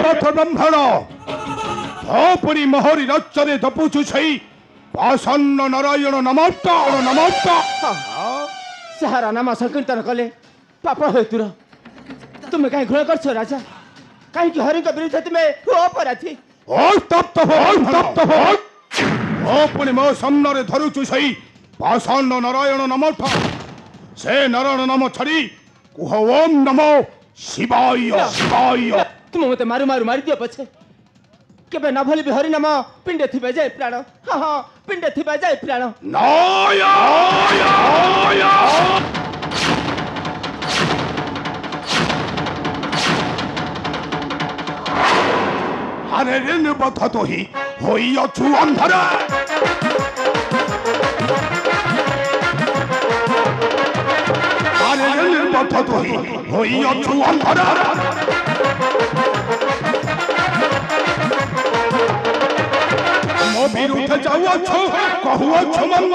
ପଥ ବ୍ରହ୍ମଣ ପୁଣି ମୋହରି ରଚରେ ଜପୁଛୁ ସେଇ ପାଷାଣ୍ୟ ନାରାୟଣ ନମସ୍କାର ନମସ୍କାର। ସାରା ନାମ ସଂକୀର୍ତ୍ତନ କଲେ ପାପ ହେତୁର ତୁମେ କାହିଁ ଘୃଣା କରୁଛ ରାଜା? କାହିଁକି ହରିଙ୍କ ବିରୁଦ୍ଧରେ ତୁମେ ଅପରାଧୀ? ପୁଣି ମୋ ସାମ୍ନାରେ ଧରୁଛୁ ସେଇ ପାଷାଣ୍ୟ ନାରାୟଣ ନମସ୍କାର। ସେ ନାରାୟଣ ନାମ ଛାଡ଼ି କୁହ ଓମ୍ ନମୋ ଶିବାୟ ଶିବାୟ। ତୁମେ ମତେ ମାରୁ ମାରୁ ମାରିଦିଅ ପଛେ କେବେ ନ ଭୁଲିବି ହରିନାମ ପିଣ୍ଡେ ଥିବେ ଯାଏ ପ୍ରାଣ। ହଁ ହଁ ପିଣ୍ଡେ ଥିବା ଯାଏ ପ୍ରାଣ। আরে নির্বধ তোহি হইয়াছু অন্ধরা। আরে নির্বধ তোহি হইয়াছু অন্ধরা। ମୋ ବିରୁଦ୍ଧେ ଯାଉଅଛ କହୁଅଛ ମନ୍ଦ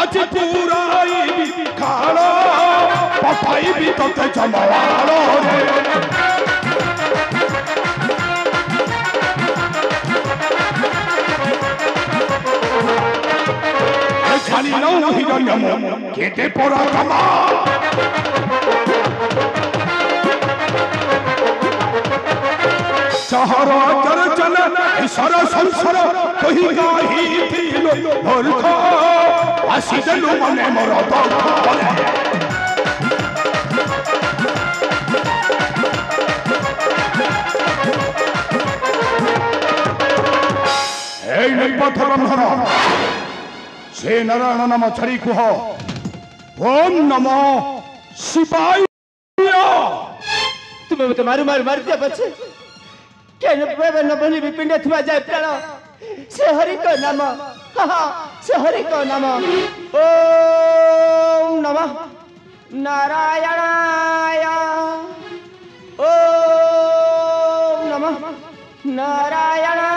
ଆଜି ପୁରାଇବି ଖାଳ ପକାଇବି ତତେ ଜମାଳରେ। ଛାଡ଼ିଲ ହିରଣ୍ୟମ କେତେ ପରାକ୍ରମ। ସହର ଚରଚନ ଈଶ୍ୱର ସଂସାର କହି ଗାହିଥିଲୁ ମୂର୍ଖ ଆସିଦେଲୁ ମନେ ମୋର এই নির্পথ ব্রহ্মণ ସେ ନାରାୟଣ ନାମ ଛାଡ଼ି କୁହ ଓମ୍ ନମୋ ଶିବାୟ। ତୁମେ ମତେ ମାରୁ ମାରୁ ମାରିଦିଅ ପଛେ କେବେ ନ ଭୁଲିବି ପିଣ୍ଡେ ଥିବା ଯାଏ ପ୍ରାଣ। ସେ ହରିଙ୍କ ନାମ ସେ ହରିଙ୍କ ନାମ ଓମ୍ ନମଃ ନାରାୟଣାୟ ଓମ୍ ନମଃ ନାରାୟଣାୟ।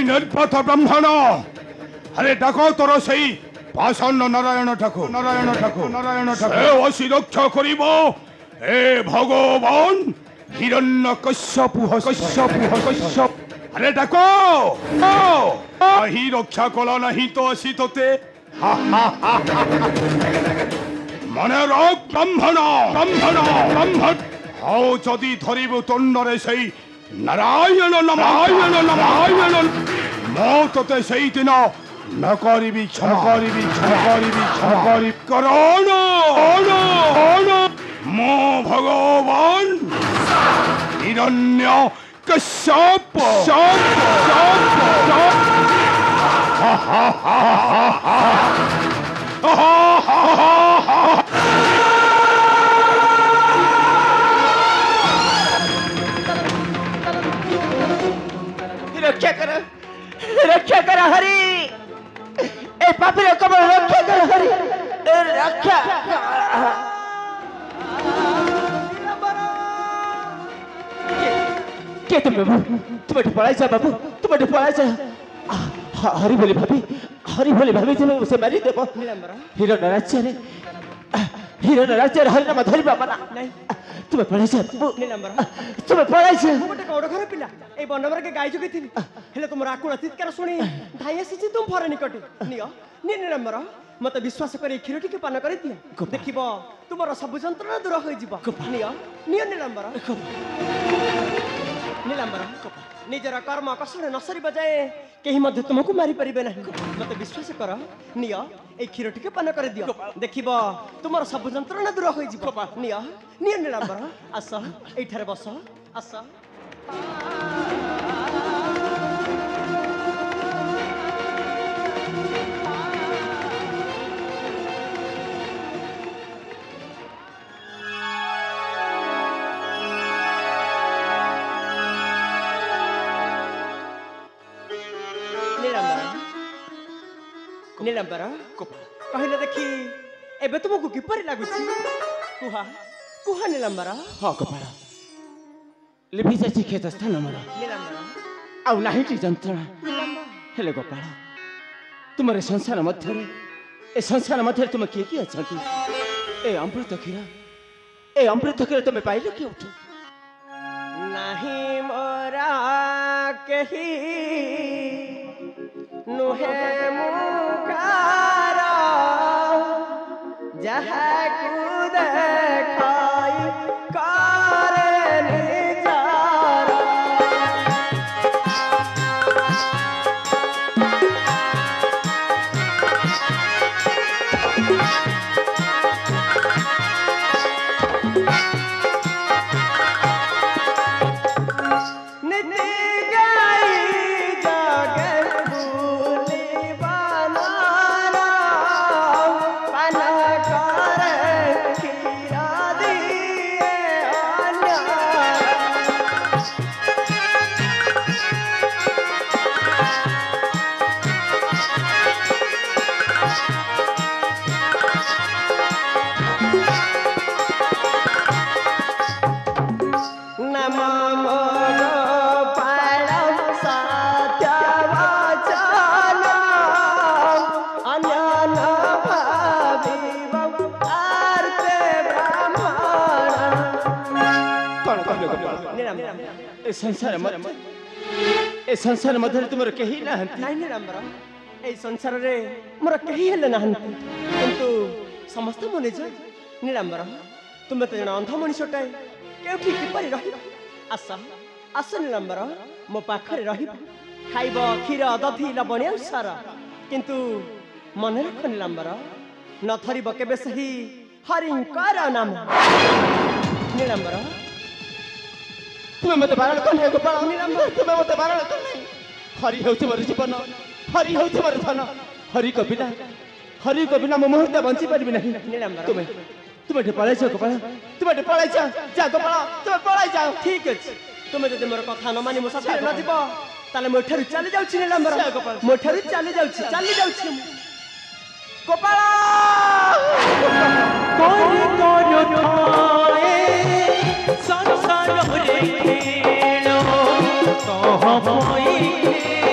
নির্পথ ব্রহ্মণ আরে ডাকো তোর সেই পাষাণ্য নারায়ণ ঠাকুর নারায়ণ ঠাকুর নারায়ণ ঠাকুর অসি রক্ষা করিব হে ভগবান হিরণ্য কশ্যপু কশ্যপ। আরে ডাকো আহি রক্ষা কলা নাহি তো আসি তোতে। মনে রক ব্রাহ্মণ ব্রাহ্মণ ব্রাহ্মণ হও যদি ধরিব তন্ডরে সেই নারায়ণ নারায়ণ নারায়ণ মো তোতে সেই দিন ন করিবি ক্ষমা করিবি ক্ষমা করিবি ক্ষমা করি করণ মো ভগবান হিরণ্য কশ্যপ। रक्षा कर हरि ए पापी कमल रक्षा कर हरि रक्षा। के तुम तुम पढ़ाई जा बाबू तुम पढ़ाई जा। हरि बोली भाभी तुम उसे मारी देव हिरण राज्य हरि नाम धरवा मना नहीं। तुम पढ़ाई जा तुम पढ़ाई जा। गोटे कौड़ घर पिला ए बनवर के गाय जगी थी हेले तुम आकुल चित्कार शुणी धाई आसी तुम भर निकटे नियो निलंबर मत विश्वास कर क्षीर टी पान कर दियो देखिब तुम सब जंत्रणा दूर हो नियो नियो निलंबर निजर कर्म कौशल न सर जाए कहीं तुमको मारी पारे ना मत विश्वास कर नियो ए क्षीर टी पान कर दियो देखिब तुम सब जंत्रणा दूर हो नियो नियो निलंबर आस ये बस आस। नीलांबर कहले देखी एबे तुमको किपरि लागुछि कुहा कुहा नीलांबर हाँ गोपाल लिपि जाइछि खेत स्थान मोर नीलांबर आउ नाही टी जंत्रणा हेले गोपाल तुमरे संसार मध्य तुम किए किए अछंती ए अमृत क्षीर तुम पाइले कि उठ नहीं मोरा कही नुहे मुखारा जहाँ कूद खाई करे निजारा संसार मध्य तुमर कहीं ना नहीं रामरा ए संसार रे मोर कहीं हेले ना किंतु समस्त मो निज नीलांबर तुम तो जन अंध मनुष्यटाए केउठी किपरि रहि आशा आशा नीलांबर मो पाखरे रहि खाइब क्षीर दधि लवण सार किंतु मन रख नीलांबर न थरिब केबे सही हरिंकर नाम नीलांबर तुम्हें मत बारण कने गोपाल नीलांबर तुम्हें मत बारण कने हरि हेउछि मोर जीवन हरि हेउछि मोर धन हरि को बिना मो मुहूर्त बंची परबी नहीं नीलांबर तुम्हें पळाई जाओ गोपाल तुम्हें पळाई जा गोपाल तुम्हें पळाई जाओ ठीक अछि तुम जदि मोर कथा न मानि मो साथे न जीव ताले मो ठरु चली जाउछि नीलांबर मो ठरु चली जाउछि गोपाल कोन ठाए संसार रे खेलो कह पई